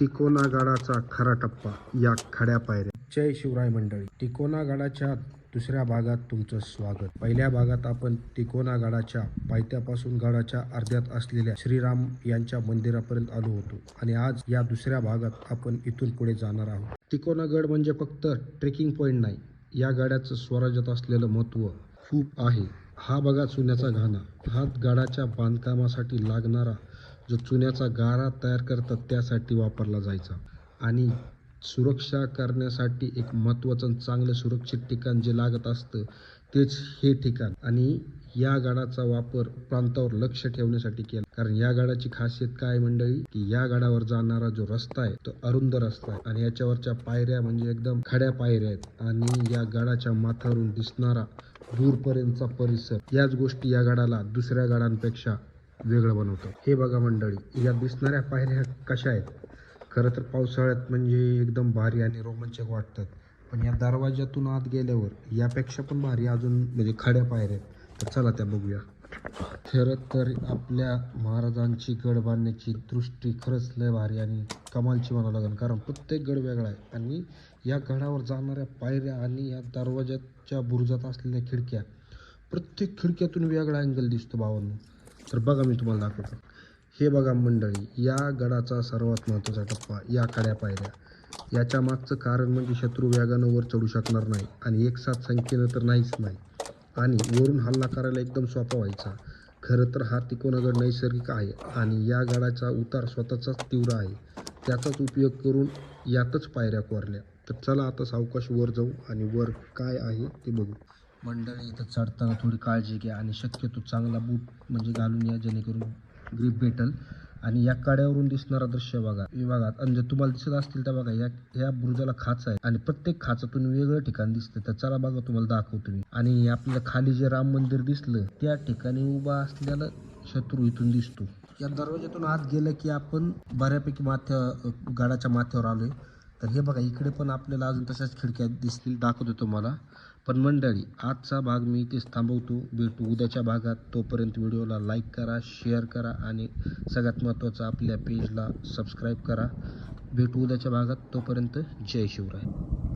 तिकोना गडाचा खरा टप्पा या खड्या पायऱ्या. जय शिवराय मंडळी. तिकोना गडाच्या दुसऱ्या भागात तुमचं स्वागत. पहिल्या भागात आपण तिकोना गडाच्या पायथ्यापासून गडाच्या अर्ध्यात असलेल्या श्रीराम यांच्या मंदिरापर्यंत आलो होतो आणि आज या दुसऱ्या भागात आपण इथून पुढे जाणार आहोत. तिकोना गड म्हणजे फक्त ट्रेकिंग पॉइंट नाही, या गडाचं स्वराज्यात असलेलं महत्त्व खूप आहे. हा बघा चुन्याचा घाणा. हा गडाच्या बांधकामासाठी लागणारा जो चुन्याचा गारा तयार करतात त्यासाठी वापरला जायचा. आणि सुरक्षा करण्यासाठी एक महत्त्वाचं चांगलं सुरक्षित ठिकाण जे लागत असतं तेच हे ठिकाण. आणि या गडाचा वापर प्रांतावर लक्ष ठेवण्यासाठी केला, कारण या गडाची खासियत काय मंडळी, की या गडावर जाणारा जो रस्ता आहे तो अरुंद रस्ता आहे आणि याच्यावरच्या पायऱ्या म्हणजे एकदम खड्या पायऱ्या आहेत. आणि या गडाच्या माथ्यावरून दिसणारा दूरपर्यंतचा परिसर, याच गोष्टी या गडाला दुसऱ्या गडांपेक्षा वेगळं बनवतं. हे बघा मंडळी, या दिसणाऱ्या पायऱ्या कशा आहेत? खरं तर पावसाळ्यात म्हणजे एकदम भारी आणि रोमांचक वाटतात, पण या दरवाज्यातून आत गेल्यावर यापेक्षा पण भारी अजून म्हणजे खड्या पायऱ्या आहेत. तर चला त्या बघूया. खरं तर आपल्या महाराजांची गड बांधण्याची दृष्टी खरंच लय भारी आणि कमालची म्हणावं लागेल, कारण प्रत्येक गड वेगळा आहे. आणि या गडावर जाणाऱ्या पायऱ्या आणि या दरवाज्याच्या बुरुजात असलेल्या खिडक्या, प्रत्येक खिडक्यातून वेगळा अँगल दिसतो भावांनो. तर बघा मी तुम्हाला दाखवतो. हे बघा मंडळी, या गडाचा सर्वात महत्त्वाचा टप्पा या खड्या पायऱ्या. याच्या मागचं कारण म्हणजे शत्रू वेगानं वर चढू शकणार नाही आणि एकसाथ संख्येनं तर नाहीच नाही, आणि वरून हल्ला करायला एकदम सोपा व्हायचा. खरं तर हा तिकोना गड नैसर्गिक आहे आणि या गडाचा उतार स्वतःचाच तीव्र आहे. त्याचाच उपयोग करून यातच पायऱ्या कोरल्या. तर चला आता सावकाश वर जाऊ आणि वर काय आहे ते बघू. मंडळी, इथं चढताना थोडी काळजी घ्या आणि शक्यतो चांगला बूट म्हणजे घालून या, जेणेकरून ग्रीप भेटल. आणि या कड्यावरून दिसणारा दृश्य बघा विभागात, आणि जर तुम्हाला दिसत असतील तर बघा या बुरुजाला खाच आहे आणि प्रत्येक खाचातून वेगळं ठिकाण दिसतं. तर चला बघा तुम्हाला दाखवतो मी. आणि आपल्याला खाली जे राम मंदिर दिसलं त्या ठिकाणी उभा असलेला शत्रू इथून दिसतो. या दरवाज्यातून आत गेलं की आपण बऱ्यापैकी गडाच्या माथ्यावर आलोय. तर हे बघा इकडे पण आपल्याला अजून तशाच खिडक्या दिसतील, दाखवतो तुम्हाला. पण मंडळी, आजचा भाग मी इथेच थांबवतो. भेटू उद्याच्या भागात. तोपर्यंत व्हिडिओला लाईक करा, शेअर करा आणि सगळ्यात महत्त्वाचं आपल्या पेजला सबस्क्राईब करा. भेटू उद्याच्या भागात. तोपर्यंत जय शिवराय.